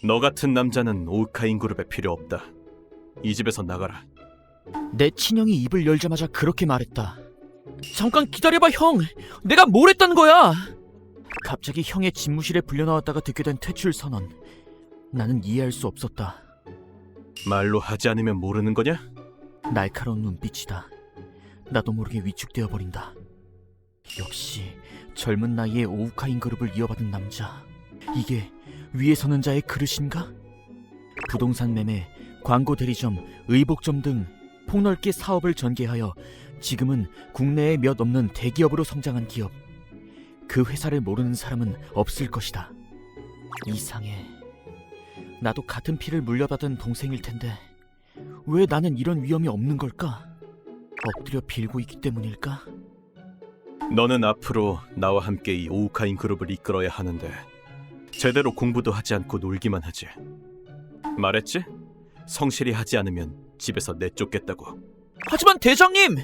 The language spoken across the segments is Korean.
너 같은 남자는 오우카인 그룹에 필요 없다. 이 집에서 나가라. 내 친형이 입을 열자마자 그렇게 말했다. 잠깐 기다려봐 형! 내가 뭘 했다는 거야! 갑자기 형의 집무실에 불려나왔다가 듣게 된 퇴출 선언. 나는 이해할 수 없었다. 말로 하지 않으면 모르는 거냐? 날카로운 눈빛이다. 나도 모르게 위축되어 버린다. 역시 젊은 나이에 오우카인 그룹을 이어받은 남자. 이게 위에 서는 자의 그릇인가? 부동산 매매, 광고 대리점, 의복점 등 폭넓게 사업을 전개하여 지금은 국내에 몇 없는 대기업으로 성장한 기업. 그 회사를 모르는 사람은 없을 것이다. 이상해. 나도 같은 피를 물려받은 동생일 텐데 왜 나는 이런 위험이 없는 걸까? 엎드려 빌고 있기 때문일까? 너는 앞으로 나와 함께 이 오우카인 그룹을 이끌어야 하는데 제대로 공부도 하지 않고 놀기만 하지. 말했지? 성실히 하지 않으면 집에서 내쫓겠다고. 하지만 대장님!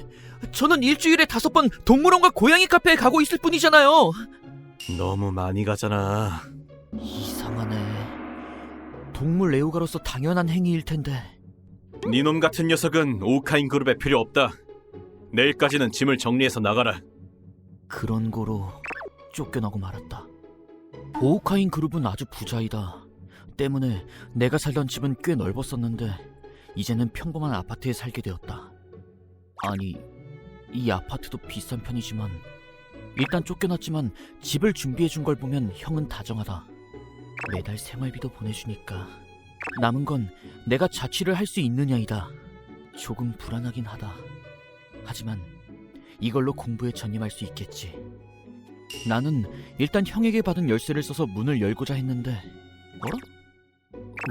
저는 일주일에 5번 동물원과 고양이 카페에 가고 있을 뿐이잖아요. 너무 많이 가잖아. 이상하네. 동물 애호가로서 당연한 행위일 텐데. 니놈 같은 녀석은 오우카인 그룹에 필요 없다. 내일까지는 짐을 정리해서 나가라. 그런 거로 쫓겨나고 말았다. 오우카인 그룹은 아주 부자이다. 때문에 내가 살던 집은 꽤 넓었었는데 이제는 평범한 아파트에 살게 되었다. 아니, 이 아파트도 비싼 편이지만 일단 쫓겨났지만 집을 준비해준 걸 보면 형은 다정하다. 매달 생활비도 보내주니까 남은 건 내가 자취를 할 수 있느냐이다. 조금 불안하긴 하다. 하지만 이걸로 공부에 전념할 수 있겠지. 나는 일단 형에게 받은 열쇠를 써서 문을 열고자 했는데 어라?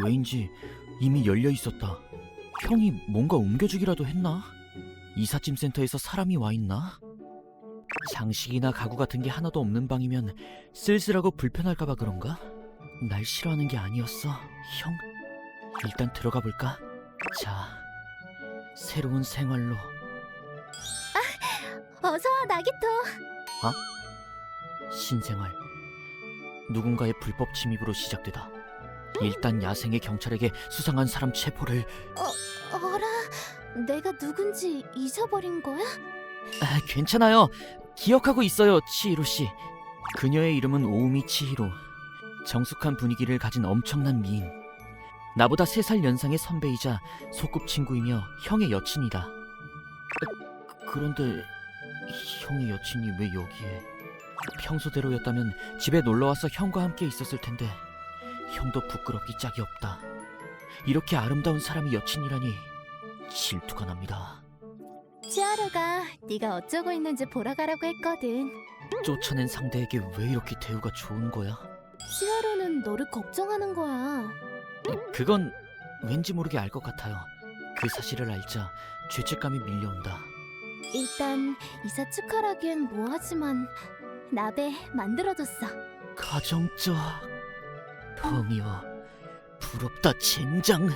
왜인지 이미 열려 있었다. 형이 뭔가 옮겨주기라도 했나? 이삿짐 센터에서 사람이 와 있나? 장식이나 가구 같은 게 하나도 없는 방이면 쓸쓸하고 불편할까봐 그런가? 날 싫어하는 게 아니었어, 형? 일단 들어가 볼까? 자, 새로운 생활로. 어서와 나기토. 신생활. 누군가의 불법 침입으로 시작되다. 일단 야생의 경찰에게 수상한 사람 체포를. 어라, 내가 누군지 잊어버린 거야? 괜찮아요. 기억하고 있어요, 치히로 씨. 그녀의 이름은 오우미 치히로. 정숙한 분위기를 가진 엄청난 미인. 나보다 3살 연상의 선배이자 소꿉친구이며 형의 여친이다. 그런데 형의 여친이 왜 여기에? 평소대로였다면 집에 놀러와서 형과 함께 있었을 텐데 형도 부끄럽기 짝이 없다. 이렇게 아름다운 사람이 여친이라니 질투가 납니다. 치아루가 네가 어쩌고 있는지 보러 가라고 했거든. 쫓아낸 상대에게 왜 이렇게 대우가 좋은 거야? 치아루는 너를 걱정하는 거야. 그건 왠지 모르게 알 것 같아요. 그 사실을 알자 죄책감이 밀려온다. 일단 이사 축하라기엔 뭐하지만 나베 만들어줬어. 가정적. 펑이여, 부럽다 젠장.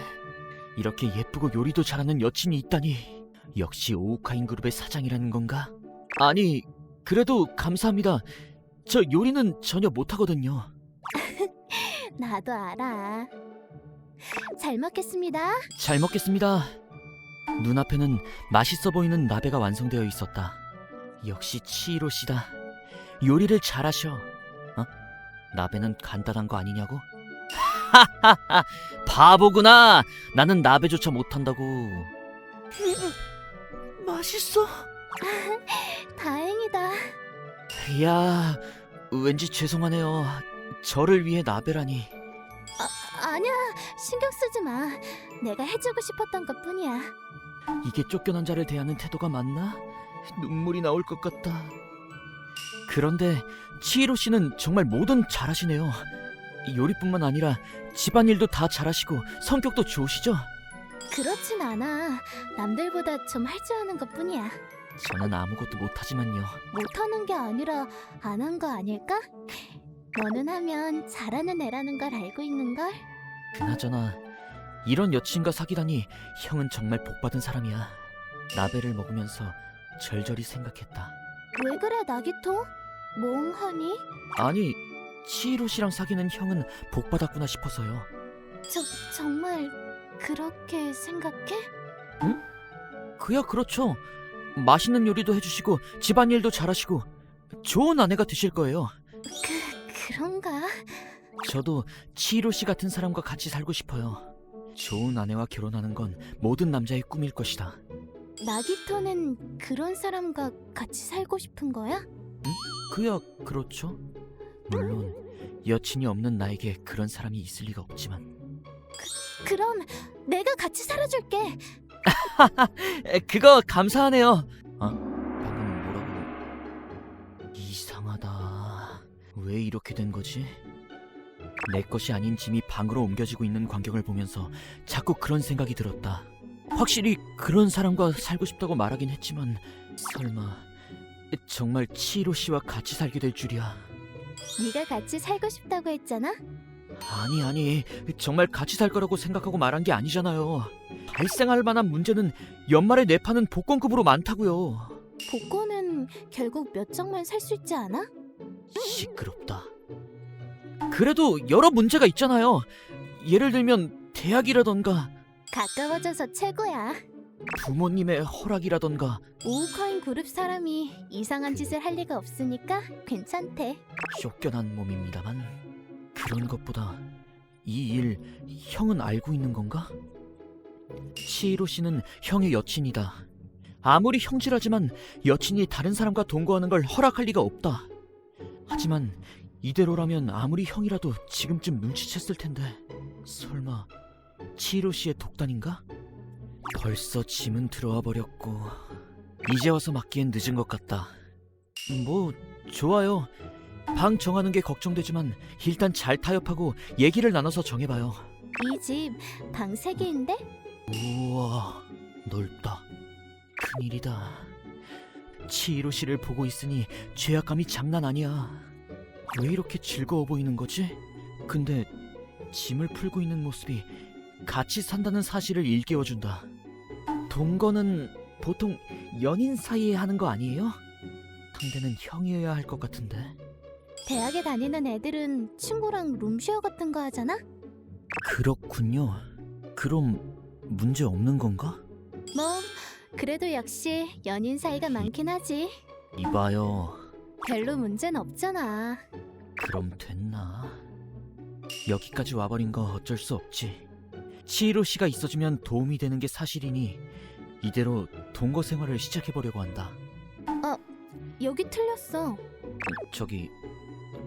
이렇게 예쁘고 요리도 잘하는 여친이 있다니. 역시 오우카인 그룹의 사장이라는 건가? 아니, 그래도 감사합니다. 저 요리는 전혀 못하거든요. 나도 알아. 잘 먹겠습니다. 잘 먹겠습니다. 눈앞에는 맛있어 보이는 나베가 완성되어 있었다. 역시 치히로 씨다. 요리를 잘하셔. 나베는 간단한 거 아니냐고? 하하하, 바보구나. 나는 나베조차 못한다고. 맛있어. 다행이다. 이야, 왠지 죄송하네요. 저를 위해 나베라니. 아니야, 신경 쓰지 마. 내가 해주고 싶었던 것뿐이야. 이게 쫓겨난 자를 대하는 태도가 맞나? 눈물이 나올 것 같다. 그런데 치히로 씨는 정말 뭐든 잘하시네요. 요리뿐만 아니라 집안일도 다 잘하시고 성격도 좋으시죠? 그렇진 않아. 남들보다 좀 할 줄 아는 것뿐이야. 저는 아무것도 못하지만요. 못하는 게 아니라 안 한 거 아닐까? 너는 하면 잘하는 애라는 걸 알고 있는걸? 그나저나 이런 여친과 사귀다니 형은 정말 복받은 사람이야. 나베를 먹으면서 절절히 생각했다. 왜 그래 나기토? 멍하니? 아니, 치히로 씨랑 사귀는 형은 복받았구나 싶어서요. 정말 그렇게 생각해? 그야 그렇죠. 맛있는 요리도 해주시고 집안일도 잘하시고 좋은 아내가 되실 거예요. 그런가? 저도 치히로 씨 같은 사람과 같이 살고 싶어요. 좋은 아내와 결혼하는 건 모든 남자의 꿈일 것이다. 나기토는 그런 사람과 같이 살고 싶은 거야? 그야 그렇죠. 물론 여친이 없는 나에게 그런 사람이 있을 리가 없지만. 그럼 내가 같이 살아줄게. 그거 감사하네요. 방금 뭐라고? 이상하다. 왜 이렇게 된 거지? 내 것이 아닌 짐이 방으로 옮겨지고 있는 광경을 보면서 자꾸 그런 생각이 들었다. 확실히 그런 사람과 살고 싶다고 말하긴 했지만 설마 정말 치히로 씨와 같이 살게 될 줄이야. 네가 같이 살고 싶다고 했잖아? 아니 정말 같이 살 거라고 생각하고 말한 게 아니잖아요. 발생할 만한 문제는 연말에 내파는 복권급으로 많다고요. 복권은 결국 몇 장만 살 수 있지 않아? 시끄럽다. 그래도 여러 문제가 있잖아요. 예를 들면 대학이라던가 가까워져서 최고야. 부모님의 허락이라던가. 오우카인 그룹 사람이 이상한 짓을 할 리가 없으니까 괜찮대. 쫓겨난 몸입니다만 그런 것보다 이 일 형은 알고 있는 건가? 치히로 씨는 형의 여친이다. 아무리 형질하지만 여친이 다른 사람과 동거하는 걸 허락할 리가 없다. 하지만 이대로라면 아무리 형이라도 지금쯤 눈치챘을 텐데 설마 치히로 씨의 독단인가? 벌써 짐은 들어와 버렸고 이제 와서 맡기엔 늦은 것 같다. 뭐 좋아요. 방 정하는 게 걱정되지만 일단 잘 타협하고 얘기를 나눠서 정해봐요. 이 집 방 3개인데? 우와 넓다. 큰일이다. 치히로 씨를 보고 있으니 죄악감이 장난 아니야. 왜 이렇게 즐거워 보이는 거지? 근데 짐을 풀고 있는 모습이 같이 산다는 사실을 일깨워준다. 동거는 보통 연인 사이에 하는 거 아니에요? 상대는 형이어야 할 것 같은데. 대학에 다니는 애들은 친구랑 룸쉐어 같은 거 하잖아? 그렇군요. 그럼 문제 없는 건가? 뭐 그래도 역시 연인 사이가 많긴 하지. 이봐요. 별로 문제는 없잖아. 그럼 됐나? 여기까지 와버린 거 어쩔 수 없지. 치히로 씨가 있어주면 도움이 되는 게 사실이니 이대로 동거 생활을 시작해보려고 한다. 여기 틀렸어. 저기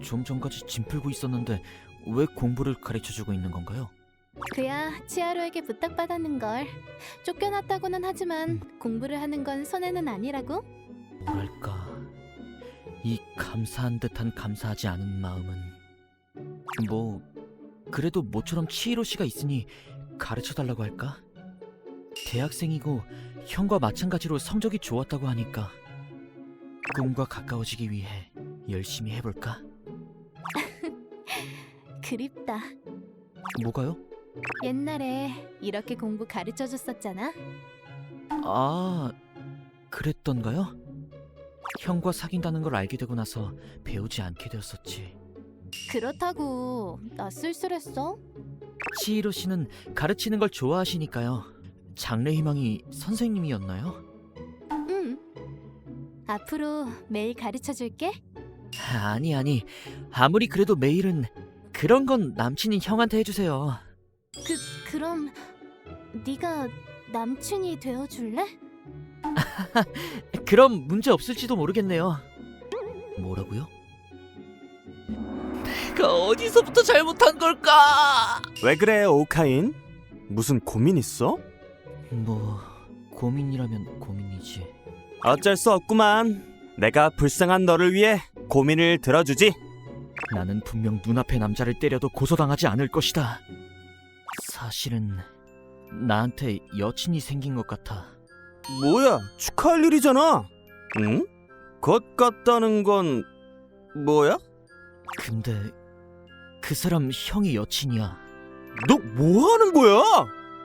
좀 전까지 짐 풀고 있었는데 왜 공부를 가르쳐주고 있는 건가요? 그야 치아로에게 부탁받았는 걸. 쫓겨났다고는 하지만 공부를 하는 건 손해는 아니라고? 뭐랄까, 이 감사한 듯한 감사하지 않은 마음은 뭐 그래도 모처럼 치히로 씨가 있으니 가르쳐달라고 할까? 대학생이고 형과 마찬가지로 성적이 좋았다고 하니까 꿈과 가까워지기 위해 열심히 해볼까? 그립다. 뭐가요? 옛날에 이렇게 공부 가르쳐줬었잖아. 아, 그랬던가요? 형과 사귄다는 걸 알게 되고 나서 배우지 않게 되었었지. 그렇다고 나 쓸쓸했어? 치히로 씨는 가르치는 걸 좋아하시니까요. 장래 희망이 선생님이었나요? 응. 앞으로 매일 가르쳐줄게. 아니 아무리 그래도 매일은 그런 건 남친인 형한테 해주세요. 그럼 네가 남친이 되어줄래? 그럼 문제 없을지도 모르겠네요. 뭐라고요? 내가 어디서부터 잘못한 걸까? 왜 그래, 오카인? 무슨 고민 있어? 뭐 고민이라면 고민이지. 어쩔 수 없구만. 내가 불쌍한 너를 위해 고민을 들어주지. 나는 분명 눈앞의 남자를 때려도 고소당하지 않을 것이다. 사실은 나한테 여친이 생긴 것 같아. 뭐야, 축하할 일이잖아. 응? 것 같다는 건 뭐야? 근데 그 사람 형의 여친이야. 너 뭐 하는 거야?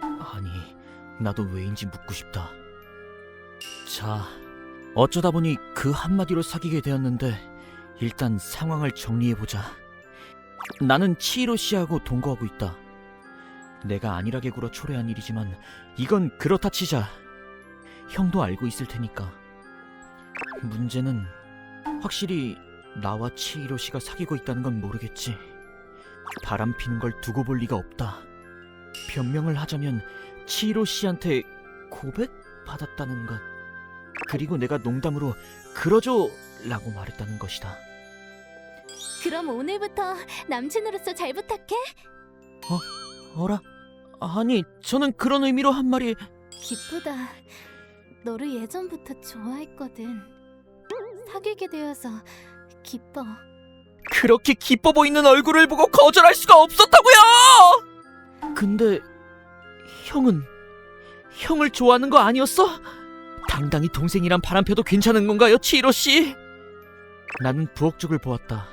아니, 나도 왜인지 묻고 싶다. 자, 어쩌다 보니 그 한마디로 사귀게 되었는데 일단 상황을 정리해보자. 나는 치히로 씨하고 동거하고 있다. 내가 안일하게 굴어 초래한 일이지만 이건 그렇다 치자. 형도 알고 있을 테니까. 문제는 확실히 나와 치히로 씨가 사귀고 있다는 건 모르겠지. 바람 피는 걸 두고 볼 리가 없다. 변명을 하자면 치히로 씨한테 고백 받았다는 것. 그리고 내가 농담으로 그러죠 라고 말했다는 것이다. 그럼 오늘부터 남친으로서 잘 부탁해. 어라? 아니, 저는 그런 의미로 한 말이... 기쁘다. 너를 예전부터 좋아했거든. 사귀게 되어서 기뻐. 그렇게 기뻐 보이는 얼굴을 보고 거절할 수가 없었다고요! 근데 형을 좋아하는 거 아니었어? 당당히 동생이란 바람 펴도 괜찮은 건가요, 치히로 씨? 나는 부엌쪽을 보았다.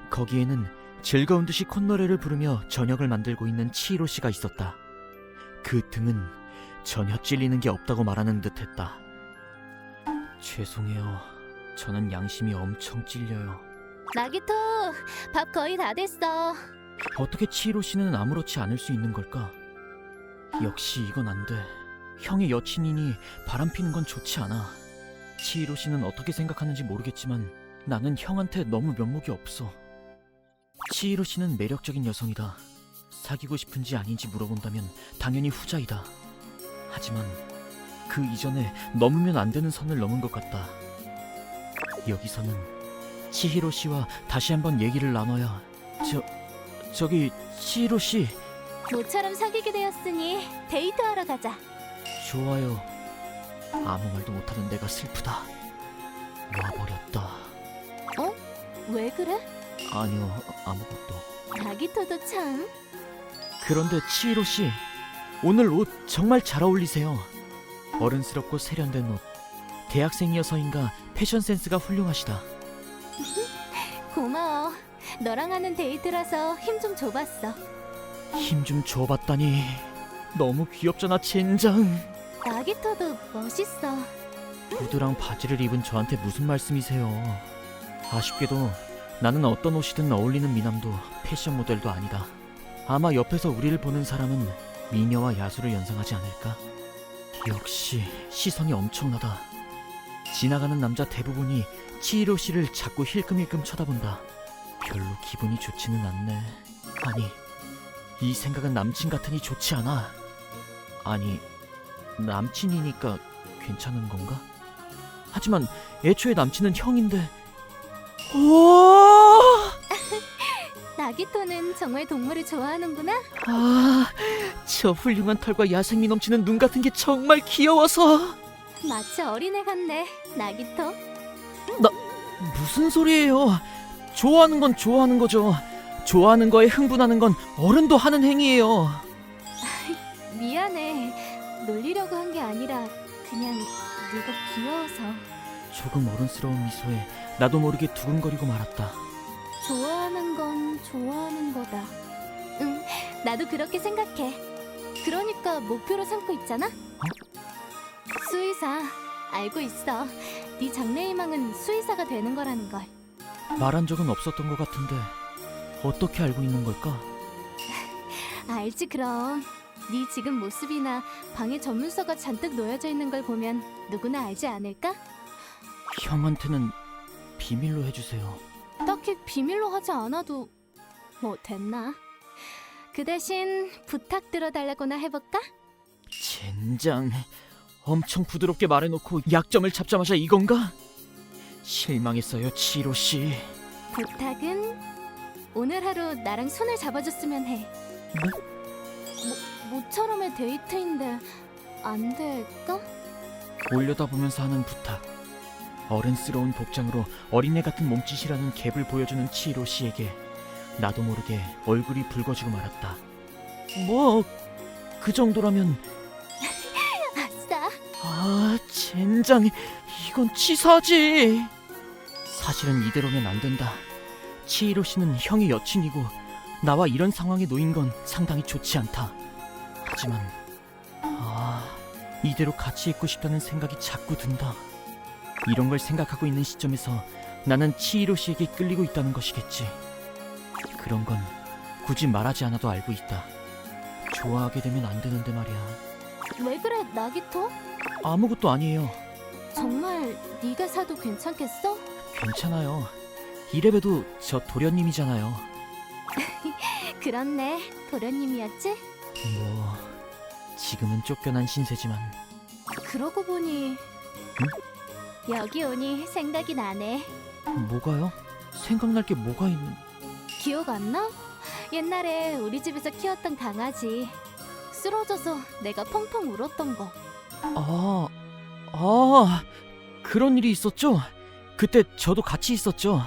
거기에는 즐거운 듯이 콧노래를 부르며 저녁을 만들고 있는 치히로 씨가 있었다. 그 등은 전혀 찔리는 게 없다고 말하는 듯했다. 죄송해요. 저는 양심이 엄청 찔려요. 나기토, 밥 거의 다 됐어. 어떻게 치히로 씨는 아무렇지 않을 수 있는 걸까? 역시 이건 안 돼. 형의 여친이니 바람 피는 건 좋지 않아. 치히로 씨는 어떻게 생각하는지 모르겠지만 나는 형한테 너무 면목이 없어. 치히로 씨는 매력적인 여성이다. 사귀고 싶은지 아닌지 물어본다면 당연히 후자이다. 하지만 그 이전에 넘으면 안 되는 선을 넘은 것 같다. 여기서는 치히로 씨와 다시 한번 얘기를 나눠야... 저기 치히로 씨... 모처럼 사귀게 되었으니 데이트하러 가자. 좋아요. 아무 말도 못하는 내가 슬프다. 와버렸다. 왜 그래? 아니요, 아무것도. 나기토도 참. 그런데 치히로 씨, 오늘 옷 정말 잘 어울리세요. 어른스럽고 세련된 옷. 대학생이어서인가 패션 센스가 훌륭하시다. 고마워. 너랑 하는 데이트라서 힘 좀 줘봤어. 힘 좀 줘봤다니. 너무 귀엽잖아, 젠장. 나기토도 멋있어. 구두랑 바지를 입은 저한테 무슨 말씀이세요? 아쉽게도 나는 어떤 옷이든 어울리는 미남도 패션 모델도 아니다. 아마 옆에서 우리를 보는 사람은 미녀와 야수를 연상하지 않을까? 역시 시선이 엄청나다. 지나가는 남자 대부분이 치히로 씨를 자꾸 힐끔힐끔 쳐다본다. 별로 기분이 좋지는 않네. 아니, 이 생각은 남친 같으니 좋지 않아. 아니, 남친이니까 괜찮은 건가? 하지만 애초에 남친은 형인데... 오! 나기토는 정말 동물을 좋아하는구나. 아, 저 훌륭한 털과 야생미 넘치는 눈 같은 게 정말 귀여워서... 마치 어린애 같네, 나기토. 무슨 소리예요? 좋아하는 건 좋아하는 거죠. 좋아하는 거에 흥분하는 건 어른도 하는 행위예요. 미안해. 놀리려고 한 게 아니라 그냥 네가 귀여워서. 조금 어른스러운 미소에 나도 모르게 두근거리고 말았다. 좋아하는 건 좋아하는 거다. 응, 나도 그렇게 생각해. 그러니까 목표로 삼고 있잖아? 수의사, 알고 있어. 네 장래희망은 수의사가 되는 거라는 걸. 말한 적은 없었던 것 같은데 어떻게 알고 있는 걸까? 알지 그럼. 네 지금 모습이나 방에 전문서가 잔뜩 놓여져 있는 걸 보면 누구나 알지 않을까? 형한테는 비밀로 해주세요. 딱히 비밀로 하지 않아도 뭐 됐나? 그 대신 부탁 들어달라고나 해볼까? 젠장, 엄청 부드럽게 말해놓고 약점을 잡자마자 이건가? 실망했어요, 치히로 씨. 부탁은 오늘 하루 나랑 손을 잡아줬으면 해. 뭐? 모처럼의 데이트인데 안 될까? 올려다보면서 하는 부탁. 어른스러운 복장으로 어린애 같은 몸짓이라는 갭을 보여주는 치히로 씨에게 나도 모르게 얼굴이 붉어지고 말았다. 뭐, 그 정도라면... 아싸! 아, 젠장, 이건 치사하지. 사실은 이대로면 안 된다. 치히로 씨는 형의 여친이고 나와 이런 상황에 놓인 건 상당히 좋지 않다. 하지만 이대로 같이 있고 싶다는 생각이 자꾸 든다. 이런 걸 생각하고 있는 시점에서 나는 치히로 씨에게 끌리고 있다는 것이겠지. 그런 건 굳이 말하지 않아도 알고 있다. 좋아하게 되면 안 되는데 말이야. 왜 그래, 나기토? 아무것도 아니에요. 정말 네가 사도 괜찮겠어? 괜찮아요. 이래봬도 저 도련님이잖아요. 그렇네, 도련님이었지? 뭐 지금은 쫓겨난 신세지만. 그러고 보니 여기 오니 생각이 나네. 뭐가요? 생각날 게 뭐가 기억 안 나? 옛날에 우리 집에서 키웠던 강아지 쓰러져서 내가 펑펑 울었던 거. 그런 일이 있었죠? 그때 저도 같이 있었죠.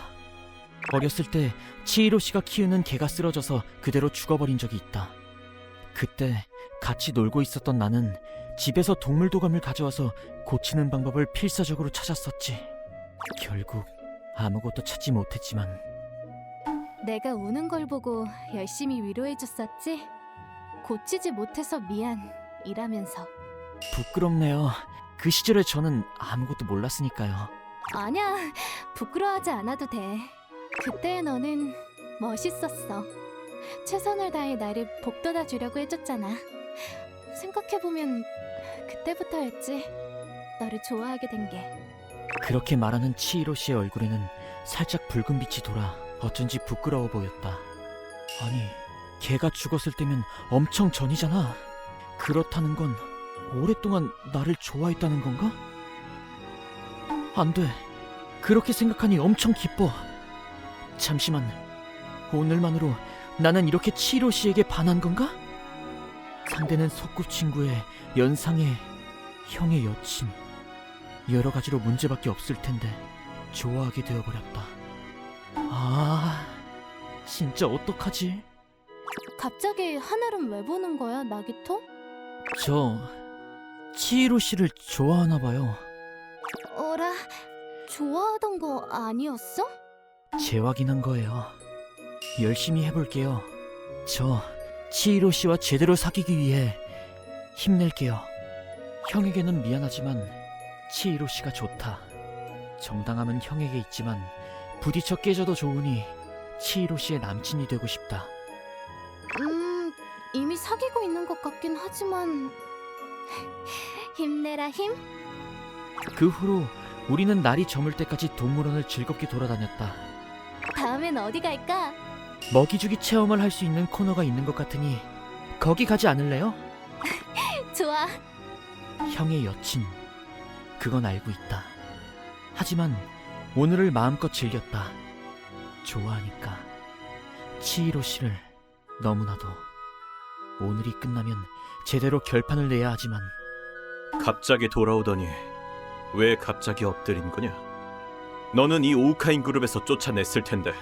어렸을 때 치히로 씨가 키우는 개가 쓰러져서 그대로 죽어버린 적이 있다. 그때 같이 놀고 있었던 나는 집에서 동물도감을 가져와서 고치는 방법을 필사적으로 찾았었지. 결국 아무것도 찾지 못했지만. 내가 우는 걸 보고 열심히 위로해줬었지. 고치지 못해서 미안 이라면서. 부끄럽네요. 그 시절에 저는 아무것도 몰랐으니까요. 아니야, 부끄러워하지 않아도 돼. 그때의 너는 멋있었어. 최선을 다해 나를 복돋아 주려고 해줬잖아. 생각해보면 그때부터였지, 너를 좋아하게 된 게. 그렇게 말하는 치히로 씨의 얼굴에는 살짝 붉은 빛이 돌아 어쩐지 부끄러워 보였다. 아니, 걔가 죽었을 때면 엄청 전이잖아. 그렇다는 건 오랫동안 나를 좋아했다는 건가? 안 돼. 그렇게 생각하니 엄청 기뻐. 잠시만. 오늘만으로 나는 이렇게 치히로 씨에게 반한 건가? 상대는 소꿉친구의 연상의 형의 여친. 여러 가지로 문제밖에 없을 텐데 좋아하게 되어버렸다. 진짜 어떡하지? 갑자기 하늘은 왜 보는 거야, 나기토? 저 치히로 씨를 좋아하나 봐요. 어라, 좋아하던 거 아니었어? 재확인한 거예요. 열심히 해볼게요. 저 치히로 씨와 제대로 사귀기 위해 힘낼게요. 형에게는 미안하지만 치히로 씨가 좋다. 정당함은 형에게 있지만 부딪혀 깨져도 좋으니 치히로 씨의 남친이 되고 싶다. 이미 사귀고 있는 것 같긴 하지만 힘내라 힘. 그 후로 우리는 날이 저물 때까지 동물원을 즐겁게 돌아다녔다. 다음엔 어디 갈까? 먹이주기 체험을 할 수 있는 코너가 있는 것 같으니 거기 가지 않을래요? 좋아. 형의 여친, 그건 알고 있다. 하지만 오늘을 마음껏 즐겼다. 좋아하니까. 치히로 씨를 너무나도. 오늘이 끝나면 제대로 결판을 내야 하지만. 갑자기 돌아오더니 왜 갑자기 엎드린 거냐? 너는 이 오우카인 그룹에서 쫓아냈을 텐데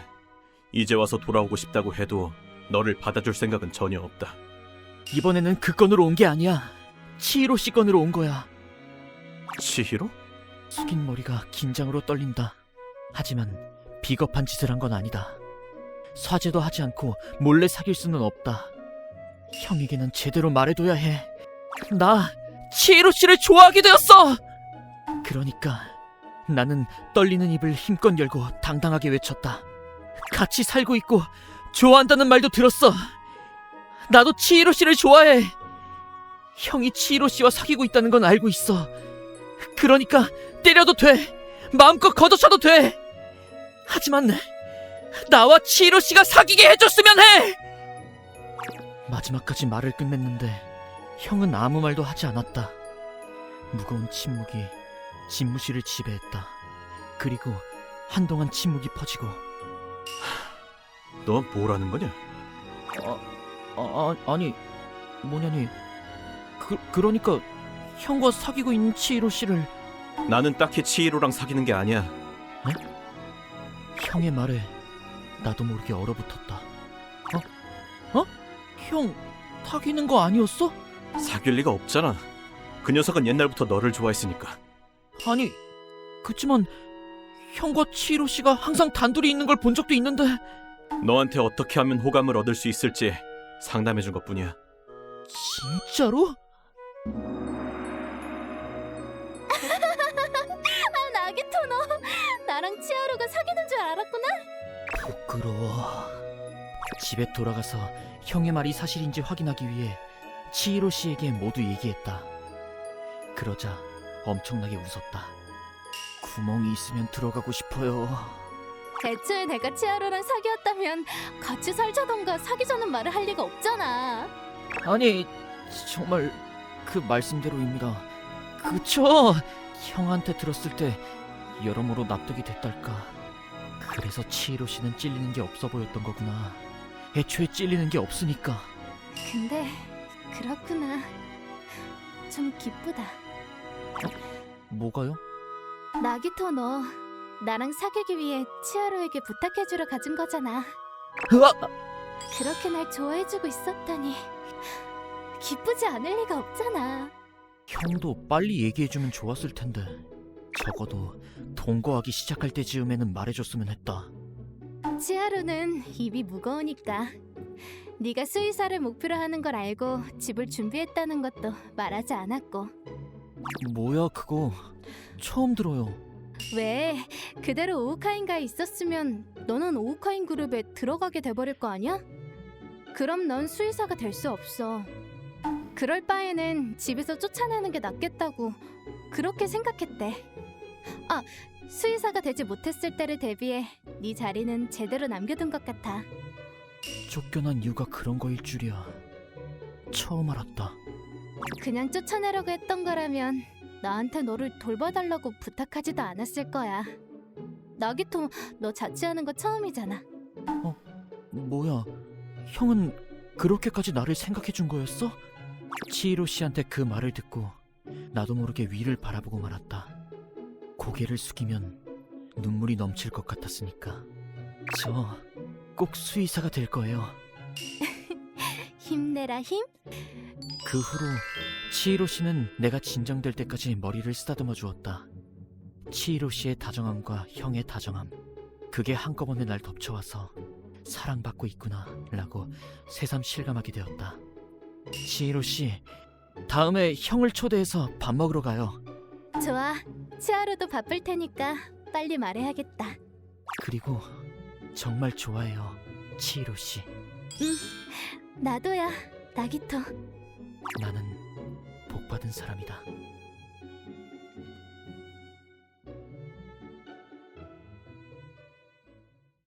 이제 와서 돌아오고 싶다고 해도 너를 받아줄 생각은 전혀 없다. 이번에는 그 건으로 온 게 아니야. 치히로 씨 건으로 온 거야. 치히로? 숙인 머리가 긴장으로 떨린다. 하지만 비겁한 짓을 한 건 아니다. 사죄도 하지 않고 몰래 사귈 수는 없다. 형에게는 제대로 말해둬야 해. 나 치히로 씨를 좋아하게 되었어! 그러니까 나는 떨리는 입을 힘껏 열고 당당하게 외쳤다. 같이 살고 있고 좋아한다는 말도 들었어. 나도 치히로 씨를 좋아해. 형이 치히로 씨와 사귀고 있다는 건 알고 있어. 그러니까 때려도 돼. 마음껏 걷어차도 돼. 하지만 나와 치히로 씨가 사귀게 해줬으면 해. 마지막까지 말을 끝냈는데 형은 아무 말도 하지 않았다. 무거운 침묵이 집무실을 지배했다. 그리고 한동안 침묵이 퍼지고. 너 뭐라는 거냐? 아니 뭐냐니. 그러니까 형과 사귀고 있는 치히로 씨를. 나는 딱히 치히로랑 사귀는 게 아니야. 형의 말에 나도 모르게 얼어붙었다. 형 사귀는 거 아니었어? 사귈 리가 없잖아. 그 녀석은 옛날부터 너를 좋아했으니까. 아니 그치만 형과 치히로 씨가 항상 단둘이 있는 걸 본 적도 있는데. 너한테 어떻게 하면 호감을 얻을 수 있을지 상담해준 것뿐이야. 진짜로? 나기토, 너 나랑 치하루가 사귀는 줄 알았구나? 부끄러워. 집에 돌아가서 형의 말이 사실인지 확인하기 위해 치히로 씨에게 모두 얘기했다. 그러자 엄청나게 웃었다. 구멍이 있으면 들어가고 싶어요. 애초에 내가 치아로랑 사귀었다면 같이 살자던가 사귀자는 말을 할 리가 없잖아. 아니, 정말 그 말씀대로입니다. 그쵸? 형한테 들었을 때 여러모로 납득이 됐달까. 그래서 치히로 씨는 찔리는 게 없어 보였던 거구나. 애초에 찔리는 게 없으니까. 근데 그렇구나. 좀 기쁘다. 뭐가요? 나기토 너 나랑 사귀기 위해 치아로에게 부탁해주러 가준 거잖아. 으아! 그렇게 날 좋아해주고 있었다니 기쁘지 않을 리가 없잖아. 형도 빨리 얘기해주면 좋았을 텐데. 적어도 동거하기 시작할 때 즈음에는 말해줬으면 했다. 치아로는 입이 무거우니까 네가 수의사를 목표로 하는 걸 알고 집을 준비했다는 것도 말하지 않았고. 뭐야 그거? 처음 들어요. 왜? 그대로 오우카인가에 있었으면 너는 오우카인 그룹에 들어가게 돼버릴 거 아니야? 그럼 넌 수의사가 될 수 없어. 그럴 바에는 집에서 쫓아내는 게 낫겠다고 그렇게 생각했대. 아, 수의사가 되지 못했을 때를 대비해 네 자리는 제대로 남겨둔 것 같아. 쫓겨난 이유가 그런 거일 줄이야. 처음 알았다. 그냥 쫓아내려고 했던 거라면 나한테 너를 돌봐달라고 부탁하지도 않았을 거야. 나기토 너 자취하는 거 처음이잖아. 뭐야? 형은 그렇게까지 나를 생각해준 거였어? 치히로 씨한테 그 말을 듣고 나도 모르게 위를 바라보고 말았다. 고개를 숙이면 눈물이 넘칠 것 같았으니까. 저 꼭 수의사가 될 거예요. 힘내라 힘. 그 후로 치히로 씨는 내가 진정될 때까지 머리를 쓰다듬어 주었다. 치히로 씨의 다정함과 형의 다정함, 그게 한꺼번에 날 덮쳐와서 사랑받고 있구나 라고 새삼 실감하게 되었다. 치히로 씨, 다음에 형을 초대해서 밥 먹으러 가요. 좋아. 치아로도 바쁠 테니까 빨리 말해야겠다. 그리고 정말 좋아해요, 치히로 씨. 나도야, 나기토. 나는 복받은 사람이다.